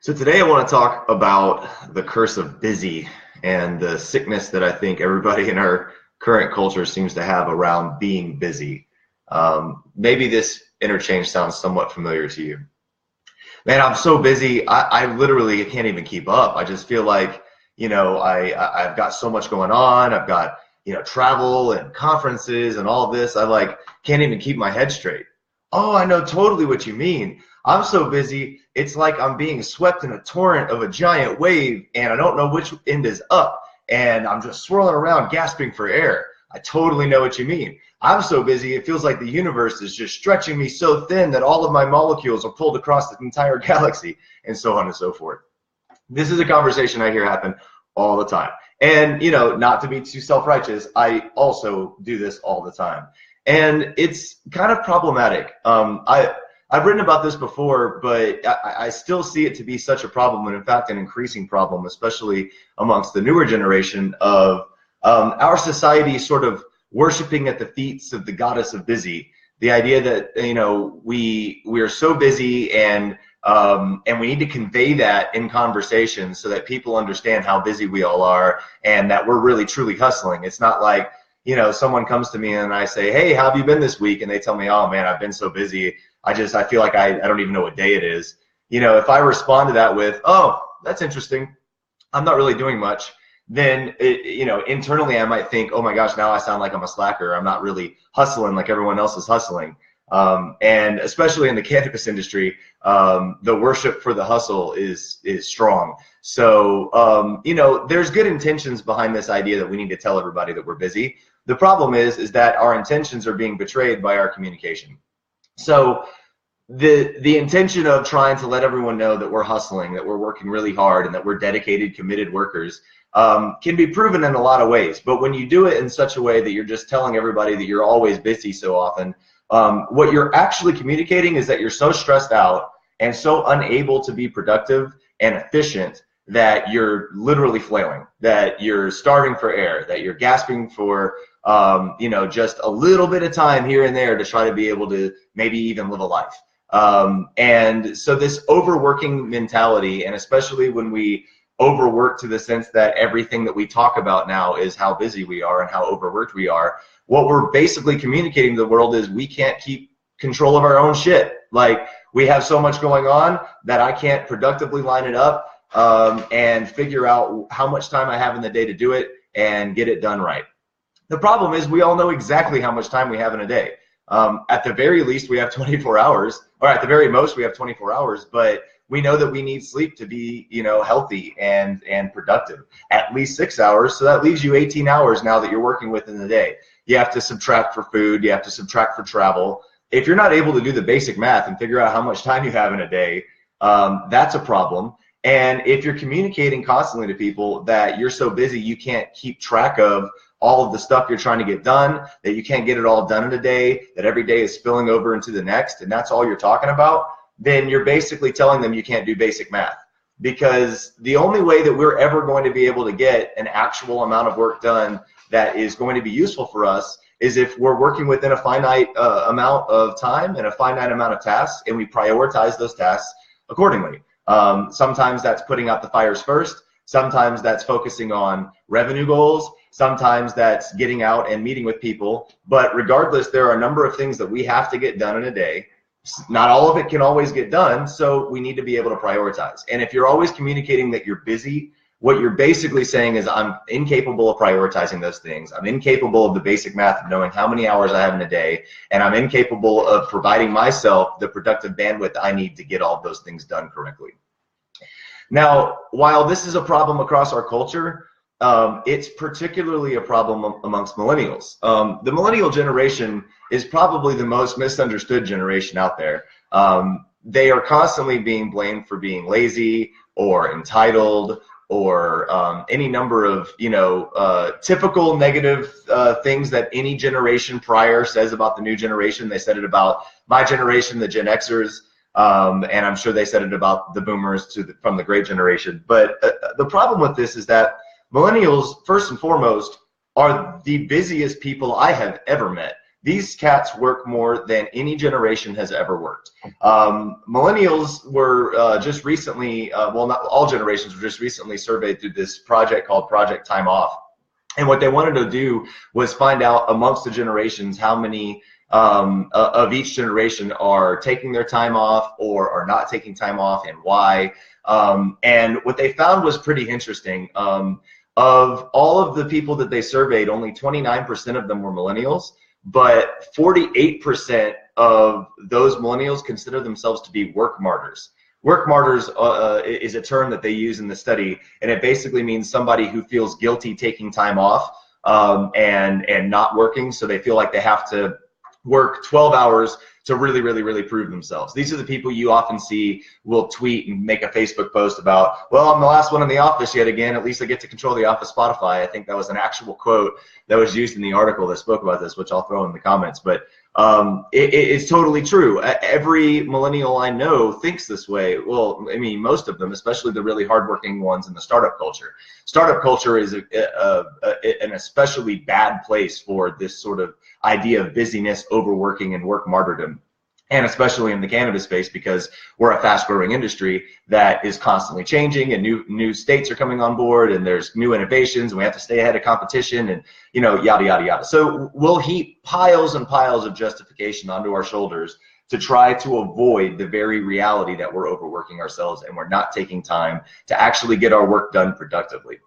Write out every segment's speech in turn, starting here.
So today I want to talk about the curse of busy and the sickness that I think everybody in our current culture seems to have around being busy. Maybe this interchange sounds somewhat familiar to you. Man, I'm so busy, I literally can't even keep up. I just feel like, I've got so much going on. I've got, travel and conferences and all this. I can't even keep my head straight. Oh, I know totally what you mean. I'm so busy, it's like I'm being swept in a torrent of a giant wave and I don't know which end is up and I'm just swirling around gasping for air. I totally know what you mean. I'm so busy, it feels like the universe is just stretching me so thin that all of my molecules are pulled across the entire galaxy, and so on and so forth. This is a conversation I hear happen all the time. And, not to be too self-righteous, I also do this all the time. And it's kind of problematic. I've written about this before, but I still see it to be such a problem, and in fact an increasing problem, especially amongst the newer generation of our society sort of worshiping at the feet of the goddess of busy. The idea that we are so busy and we need to convey that in conversation so that people understand how busy we all are and that we're really truly hustling. It's not like someone comes to me and I say, hey, how have you been this week? And they tell me, oh man, I've been so busy. I feel like I don't even know what day it is. If I respond to that with, oh, that's interesting, I'm not really doing much, then internally I might think, oh my gosh, now I sound like I'm a slacker. I'm not really hustling like everyone else is hustling. And especially in the cannabis industry, the worship for the hustle is strong. So, there's good intentions behind this idea that we need to tell everybody that we're busy. The problem is that our intentions are being betrayed by our communication. So the intention of trying to let everyone know that we're hustling, that we're working really hard, and that we're dedicated, committed workers can be proven in a lot of ways. But when you do it in such a way that you're just telling everybody that you're always busy so often, what you're actually communicating is that you're so stressed out and so unable to be productive and efficient that you're literally flailing, that you're starving for air, that you're gasping for just a little bit of time here and there to try to be able to maybe even live a life. And so this overworking mentality, and especially when we overwork to the sense that everything that we talk about now is how busy we are and how overworked we are, what we're basically communicating to the world is we can't keep control of our own shit. Like, we have so much going on that I can't productively line it up and figure out how much time I have in the day to do it and get it done right. The problem is we all know exactly how much time we have in a day. At the very least, we have 24 hours, or at the very most, we have 24 hours, but we know that we need sleep to be, healthy and productive. At least 6 hours, so that leaves you 18 hours now that you're working with in the day. You have to subtract for food, you have to subtract for travel. If you're not able to do the basic math and figure out how much time you have in a day, that's a problem. And if you're communicating constantly to people that you're so busy you can't keep track of all of the stuff you're trying to get done, that you can't get it all done in a day, that every day is spilling over into the next, and that's all you're talking about, then you're basically telling them you can't do basic math. Because the only way that we're ever going to be able to get an actual amount of work done that is going to be useful for us is if we're working within a finite amount of time and a finite amount of tasks, and we prioritize those tasks accordingly. Sometimes that's putting out the fires first. Sometimes that's focusing on revenue goals. Sometimes that's getting out and meeting with people. But regardless, there are a number of things that we have to get done in a day. Not all of it can always get done, so we need to be able to prioritize. And if you're always communicating that you're busy, what you're basically saying is I'm incapable of prioritizing those things. I'm incapable of the basic math of knowing how many hours I have in a day, and I'm incapable of providing myself the productive bandwidth I need to get all of those things done correctly. Now, while this is a problem across our culture, it's particularly a problem amongst millennials. The millennial generation is probably the most misunderstood generation out there. They are constantly being blamed for being lazy or entitled or any number of typical negative things that any generation prior says about the new generation. They said it about my generation, the Gen Xers, and I'm sure they said it about the boomers from the great generation. But the problem with this is that millennials, first and foremost, are the busiest people I have ever met. these cats work more than any generation has ever worked. Millennials were just recently, well, not all generations were just recently surveyed through this project called Project Time Off. And what they wanted to do was find out amongst the generations how many of each generation are taking their time off or are not taking time off, and why. And what they found was pretty interesting. Of all of the people that they surveyed, only 29% of them were millennials, but 48% of those millennials consider themselves to be work martyrs. Work martyrs is a term that they use in the study, and it basically means somebody who feels guilty taking time off and not working, so they feel like they have to work 12 hours to really prove themselves. These are the people you often see will tweet and make a Facebook post about, well, I'm the last one in the office yet again, at least I get to control the office Spotify. I think that was an actual quote that was used in the article that spoke about this, which I'll throw in the comments. But it's totally true. Every millennial I know thinks this way. Well, I mean, most of them, especially the really hardworking ones in the startup culture. Startup culture is an especially bad place for this sort of idea of busyness, overworking, and work martyrdom. And especially in the cannabis space, because we're a fast-growing industry that is constantly changing, and new states are coming on board, and there's new innovations, and we have to stay ahead of competition, and yada yada yada. So we'll heap piles and piles of justification onto our shoulders to try to avoid the very reality that we're overworking ourselves and we're not taking time to actually get our work done productively.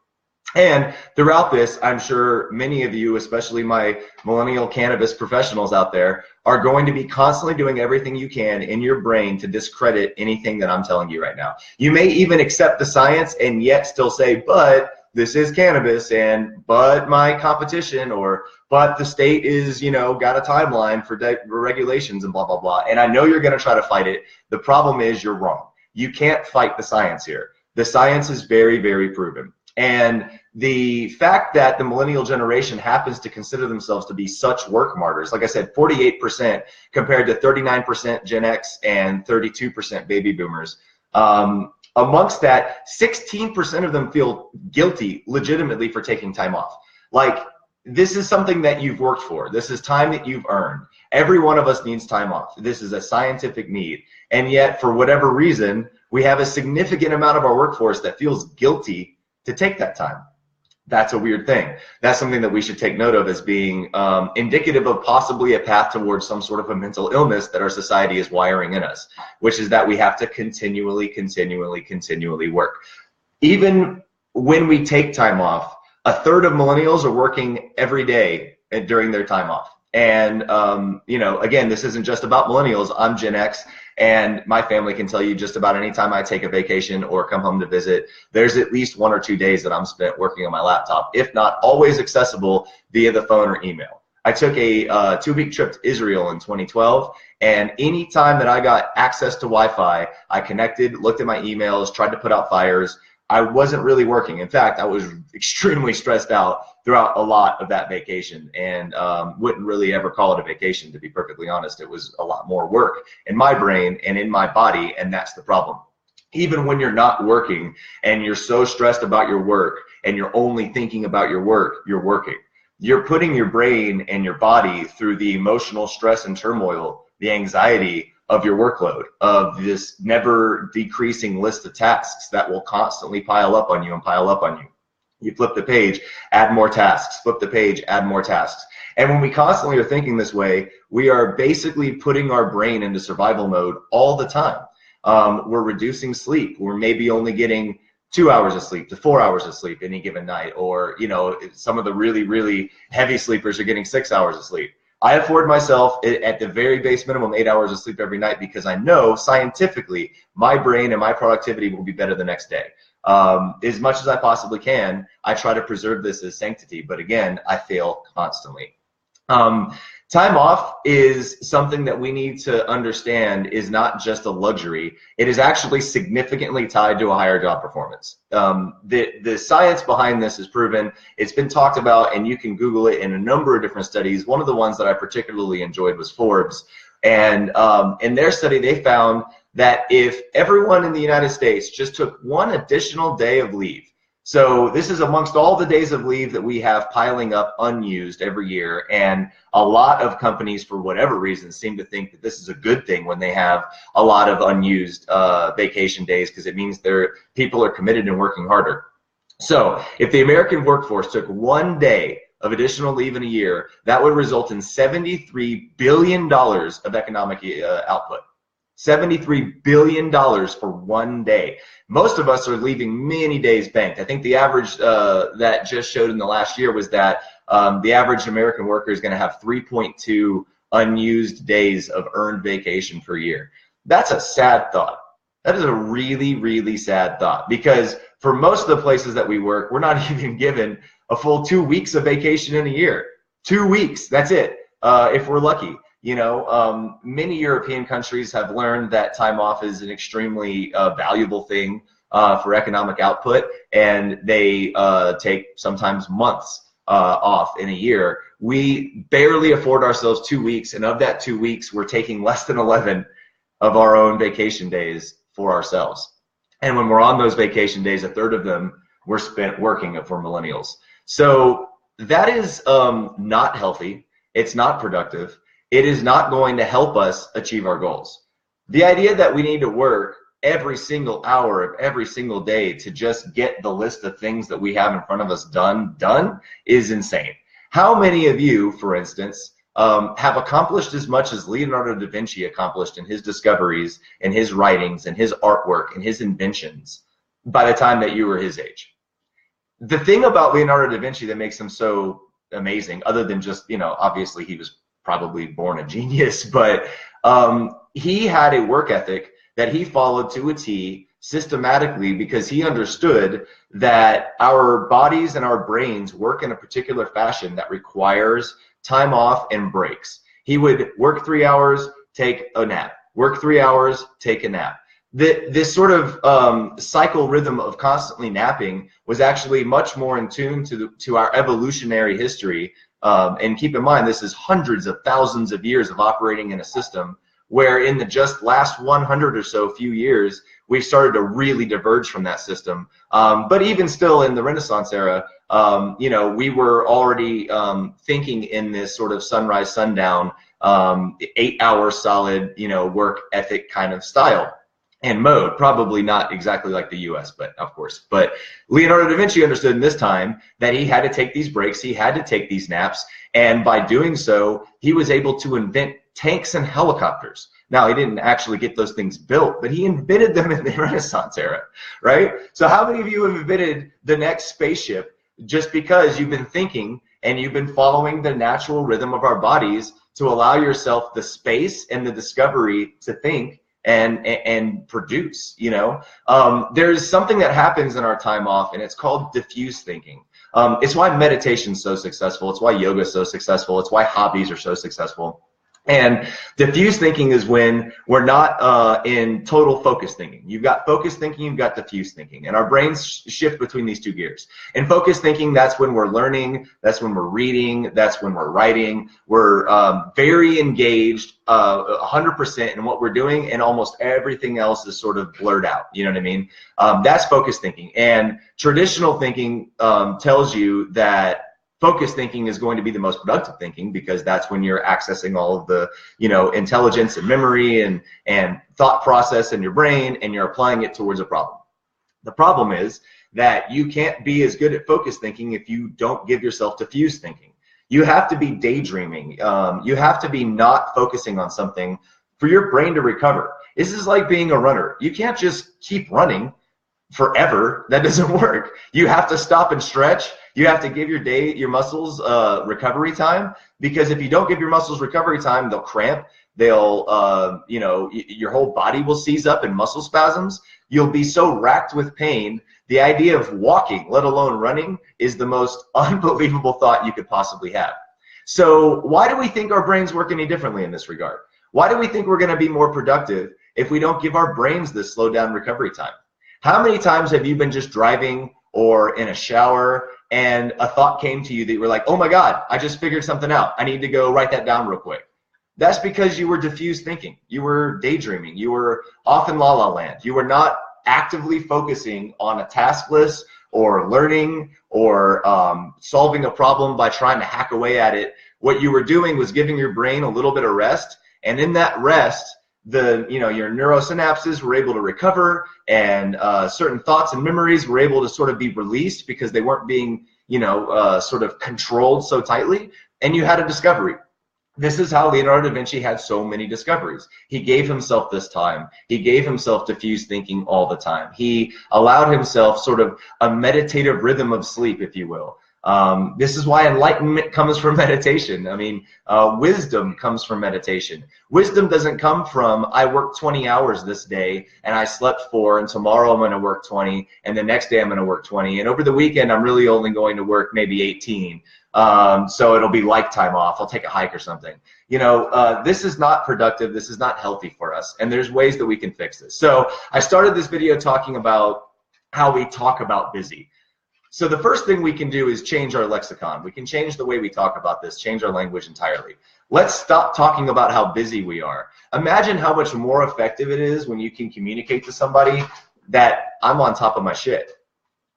And throughout this, I'm sure many of you, especially my millennial cannabis professionals out there, are going to be constantly doing everything you can in your brain to discredit anything that I'm telling you right now. You may even accept the science and yet still say, but this is cannabis, and but my competition, or but the state is, got a timeline for regulations and blah, blah, blah. And I know you're going to try to fight it. The problem is you're wrong. You can't fight the science here. The science is very proven. And the fact that the millennial generation happens to consider themselves to be such work martyrs, like I said, 48% compared to 39% Gen X and 32% baby boomers. Amongst that, 16% of them feel guilty legitimately for taking time off. Like, this is something that you've worked for. This is time that you've earned. Every one of us needs time off. This is a scientific need. And yet, for whatever reason, we have a significant amount of our workforce that feels guilty to take that time. That's a weird thing. That's something that we should take note of as being indicative of possibly a path towards some sort of a mental illness that our society is wiring in us, which is that we have to continually work. Even when we take time off, a third of millennials are working every day during their time off. And, again, this isn't just about millennials. I'm Gen X, and my family can tell you just about any time I take a vacation or come home to visit, there's at least 1 or 2 days that I'm spent working on my laptop, if not always accessible via the phone or email. I took a 2-week trip to Israel in 2012, and any time that I got access to Wi-Fi, I connected, looked at my emails, tried to put out fires. I wasn't really working. In fact, I was extremely stressed out throughout a lot of that vacation, and wouldn't really ever call it a vacation, to be perfectly honest. It was a lot more work in my brain and in my body, and that's the problem. Even when you're not working and you're so stressed about your work and you're only thinking about your work, you're working. You're putting your brain and your body through the emotional stress and turmoil, the anxiety of your workload, of this never decreasing list of tasks that will constantly pile up on you and pile up on you. You flip the page, add more tasks, flip the page, add more tasks. And when we constantly are thinking this way, we are basically putting our brain into survival mode all the time. We're reducing sleep. We're maybe only getting 2 hours of sleep to 4 hours of sleep any given night. Or, some of the really heavy sleepers are getting 6 hours of sleep. I afford myself at the very base minimum 8 hours of sleep every night, because I know scientifically my brain and my productivity will be better the next day. As much as I possibly can, I try to preserve this as sanctity, but again, I fail constantly. Time off is something that we need to understand is not just a luxury. It is actually significantly tied to a higher job performance. The science behind this is proven. It's been talked about, and you can Google it in a number of different studies. One of the ones that I particularly enjoyed was Forbes. And in their study, they found that if everyone in the United States just took one additional day of leave, So this is amongst all the days of leave that we have piling up unused every year. And a lot of companies, for whatever reason, seem to think that this is a good thing when they have a lot of unused vacation days, because it means people are committed and working harder. So if the American workforce took 1 day of additional leave in a year, that would result in $73 billion of economic output. $73 billion for 1 day. Most of us are leaving many days banked. I think the average that just showed in the last year was that the average American worker is going to have 3.2 unused days of earned vacation per year. That's a sad thought. That is a really, really sad thought, because for most of the places that we work, we're not even given a full 2 weeks of vacation in a year. 2 weeks, that's it, if we're lucky. You know, many European countries have learned that time off is an extremely valuable thing for economic output, and they take sometimes months off in a year. We barely afford ourselves 2 weeks, and of that 2 weeks, we're taking less than 11 of our own vacation days for ourselves. And when we're on those vacation days, a third of them were spent working for millennials. So that is not healthy. It's not productive. It is not going to help us achieve our goals. The idea that we need to work every single hour of every single day to just get the list of things that we have in front of us done is insane. How many of you, for instance, have accomplished as much as Leonardo da Vinci accomplished in his discoveries and his writings and his artwork and his inventions by the time that you were his age? The thing about Leonardo da Vinci that makes him so amazing, other than just, you know, obviously he was probably born a genius, but he had a work ethic that he followed to a T systematically, because he understood that our bodies and our brains work in a particular fashion that requires time off and breaks. He would work 3 hours, take a nap, work 3 hours, take a nap. This sort of cycle rhythm of constantly napping was actually much more in tune to our evolutionary history. And keep in mind, this is hundreds of thousands of years of operating in a system where in the just last 100 or so few years, we've started to really diverge from that system. But even still in the Renaissance era, you know, we were already thinking in this sort of sunrise, sundown, 8 hour solid, you know, work ethic kind of style and mode. Probably not exactly like the US, but of course. But Leonardo da Vinci understood in this time that he had to take these breaks, he had to take these naps, and by doing so, he was able to invent tanks and helicopters. Now, he didn't actually get those things built, but he invented them in the Renaissance era, right? So how many of you have invented the next spaceship just because you've been thinking and you've been following the natural rhythm of our bodies to allow yourself the space and the discovery to think and produce, you know? There's something that happens in our time off, and it's called diffuse thinking. It's why meditation's so successful. It's why yoga's so successful. It's why hobbies are so successful. And diffuse thinking is when we're not in total focus thinking. You've got focus thinking, you've got diffuse thinking, and our brains shift between these two gears. In focus thinking, that's when we're learning, that's when we're reading, that's when we're writing. We're very engaged 100% in what we're doing, and almost everything else is sort of blurred out. You know what I mean? That's focus thinking. And traditional thinking tells you that focus thinking is going to be the most productive thinking, because that's when you're accessing all of the, you know, intelligence and memory and thought process in your brain, and you're applying it towards a problem. The problem is that you can't be as good at focus thinking if you don't give yourself diffuse thinking. You have to be daydreaming. You have to be not focusing on something for your brain to recover. This is like being a runner. You can't just keep running forever. That doesn't work. You have to stop and stretch. You have to give your muscles recovery time, because if you don't give your muscles recovery time, they'll cramp. They'll, you know, your whole body will seize up in muscle spasms. You'll be so racked with pain. The idea of walking, let alone running, is the most unbelievable thought you could possibly have. So why do we think our brains work any differently in this regard? Why do we think we're going to be more productive if we don't give our brains this slow down recovery time? How many times have you been just driving or in a shower and a thought came to you that you were like, oh my God, I just figured something out. I need to go write that down real quick. That's because you were diffuse thinking. You were daydreaming. You were off in la la land. You were not actively focusing on a task list or learning or solving a problem by trying to hack away at it, what you were doing was giving your brain a little bit of rest. And in that rest, your neurosynapses were able to recover, and certain thoughts and memories were able to sort of be released because they weren't being, sort of controlled so tightly, and you had a discovery. This is how Leonardo da Vinci had so many discoveries. He gave himself this time. He gave himself diffuse thinking all the time. He allowed himself sort of a meditative rhythm of sleep, if you will. This is why enlightenment comes from meditation. I mean, wisdom comes from meditation. Wisdom doesn't come from, I worked 20 hours this day and I slept 4, and tomorrow I'm going to work 20, and the next day I'm going to work 20, and over the weekend I'm really only going to work maybe 18. So it'll be like time off. I'll take a hike or something. This is not productive. This is not healthy for us. And there's ways that we can fix this. So I started this video talking about how we talk about busy. So the first thing we can do is change our lexicon. We can change the way we talk about this, change our language entirely. Let's stop talking about how busy we are. Imagine how much more effective it is when you can communicate to somebody that I'm on top of my shit.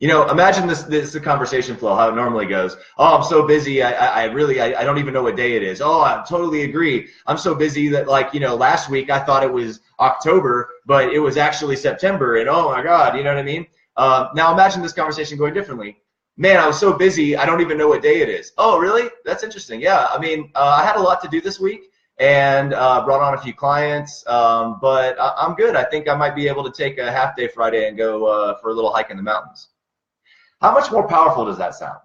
Imagine this is a conversation flow, how it normally goes. Oh, I'm so busy, I don't even know what day it is. Oh, I totally agree. I'm so busy that, last week I thought it was October, but it was actually September, and oh my God, you know what I mean? Now imagine this conversation going differently. Man, I was so busy, I don't even know what day it is. Oh, really? That's interesting. Yeah, I mean, I had a lot to do this week, and brought on a few clients, but I'm good. I think I might be able to take a half-day Friday and go for a little hike in the mountains. How much more powerful does that sound?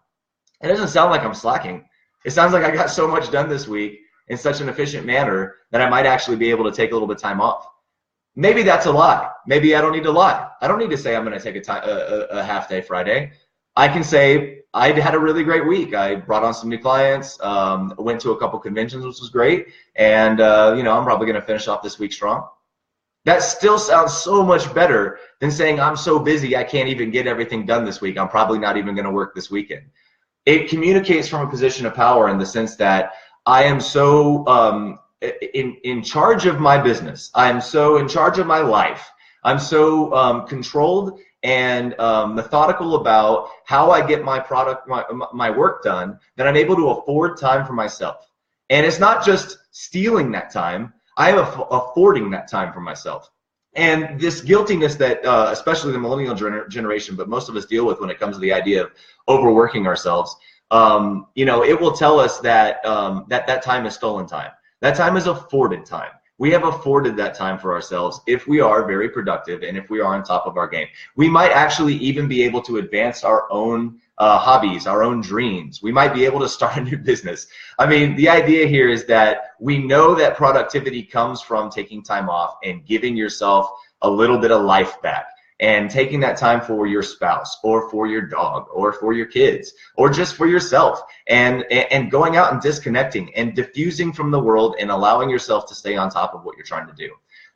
It doesn't sound like I'm slacking. It sounds like I got so much done this week in such an efficient manner that I might actually be able to take a little bit of time off. Maybe that's a lie. Maybe I don't need to lie. I don't need to say I'm going to take a half-day Friday. I can say I had a really great week. I brought on some new clients, went to a couple conventions, which was great, and I'm probably going to finish off this week strong. That still sounds so much better than saying I'm so busy I can't even get everything done this week. I'm probably not even going to work this weekend. It communicates from a position of power in the sense that I am so in charge of my business. I'm so in charge of my life. I'm so controlled and methodical about how I get my my work done that I'm able to afford time for myself. And it's not just stealing that time. I am affording that time for myself. And this guiltiness that especially the millennial generation, but most of us deal with when it comes to the idea of overworking ourselves, it will tell us that that time is stolen time. That time is afforded time. We have afforded that time for ourselves if we are very productive and if we are on top of our game. We might actually even be able to advance our own hobbies, our own dreams. We might be able to start a new business. I mean, the idea here is that we know that productivity comes from taking time off and giving yourself a little bit of life back, and taking that time for your spouse or for your dog or for your kids or just for yourself, and going out and disconnecting and diffusing from the world and allowing yourself to stay on top of what you're trying to do.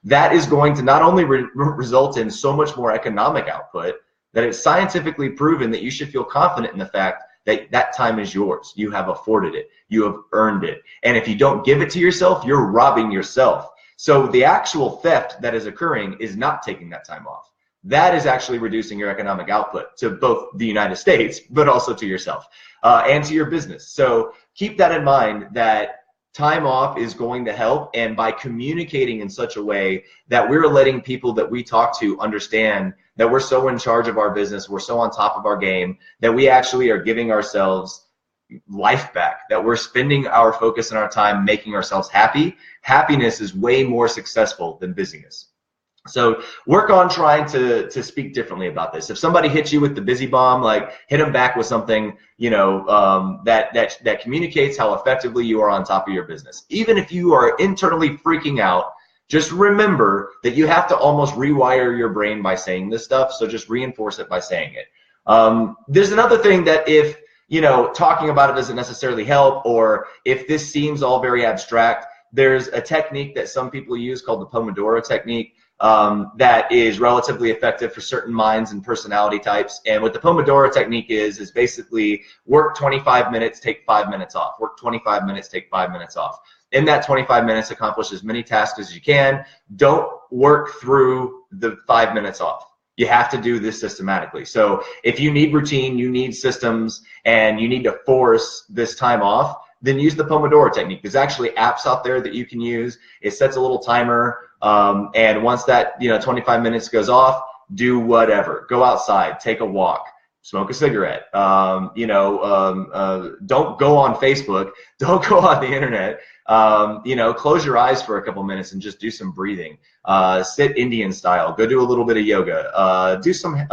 That is going to not only result in so much more economic output, that it's scientifically proven that you should feel confident in the fact that that time is yours. You have afforded it. You have earned it. And if you don't give it to yourself, you're robbing yourself. So the actual theft that is occurring is not taking that time off. That is actually reducing your economic output to both the United States, but also to yourself and to your business. So keep that in mind, that time off is going to help, and by communicating in such a way that we're letting people that we talk to understand that we're so in charge of our business, we're so on top of our game, that we actually are giving ourselves life back, that we're spending our focus and our time making ourselves happy. Happiness is way more successful than busyness. So work on trying to speak differently about this. If somebody hits you with the busy bomb, like, hit them back with something, that communicates how effectively you are on top of your business. Even if you are internally freaking out, just remember that you have to almost rewire your brain by saying this stuff. So just reinforce it by saying it. There's another thing that if, talking about it doesn't necessarily help, or if this seems all very abstract, there's a technique that some people use called the Pomodoro technique. That is relatively effective for certain minds and personality types. And what the Pomodoro technique is basically work 25 minutes, take 5 minutes off. Work 25 minutes, take 5 minutes off. In that 25 minutes, accomplish as many tasks as you can. Don't work through the 5 minutes off. You have to do this systematically. So if you need routine, you need systems, and you need to force this time off, then use the Pomodoro technique. There's actually apps out there that you can use. It sets a little timer, and once that 25 minutes goes off, do whatever. Go outside, take a walk, smoke a cigarette. Don't go on Facebook. Don't go on the internet. Close your eyes for a couple minutes and just do some breathing. Sit Indian style. Go do a little bit of yoga. Do some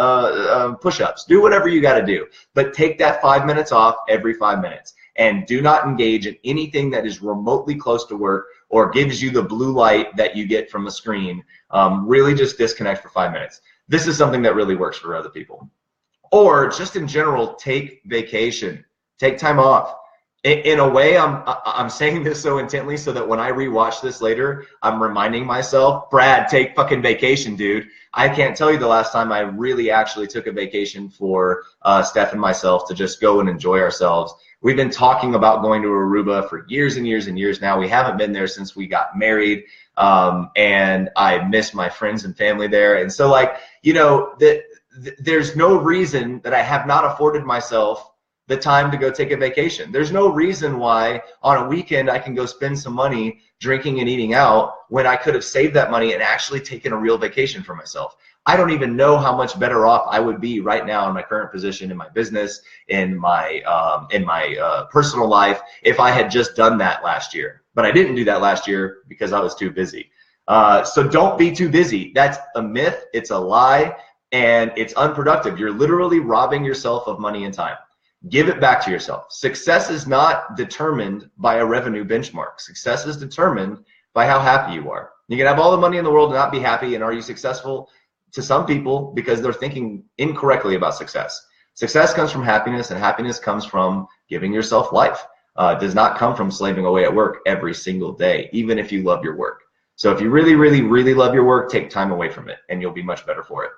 push-ups. Do whatever you got to do. But take that 5 minutes off every 5 minutes. And do not engage in anything that is remotely close to work or gives you the blue light that you get from a screen. Really just disconnect for 5 minutes. This is something that really works for other people. Or just in general, take vacation. Take time off. In a way, I'm saying this so intently so that when I rewatch this later, I'm reminding myself, Brad, take fucking vacation, dude. I can't tell you the last time I really actually took a vacation for Steph and myself to just go and enjoy ourselves. We've been talking about going to Aruba for years and years and years now. We haven't been there since we got married, and I miss my friends and family there. And so, there's no reason that I have not afforded myself the time to go take a vacation. There's no reason why on a weekend I can go spend some money drinking and eating out when I could have saved that money and actually taken a real vacation for myself. I don't even know how much better off I would be right now in my current position in my business, in my personal life, if I had just done that last year. But I didn't do that last year because I was too busy. So don't be too busy. That's a myth. It's a lie, and it's unproductive. You're literally robbing yourself of money and time. Give it back to yourself. Success is not determined by a revenue benchmark. Success is determined by how happy you are. You can have all the money in the world and not be happy, and are you successful? To some people, because they're thinking incorrectly about success. Success comes from happiness, and happiness comes from giving yourself life. It does not come from slaving away at work every single day, even if you love your work. So if you really, really, really love your work, take time away from it, and you'll be much better for it.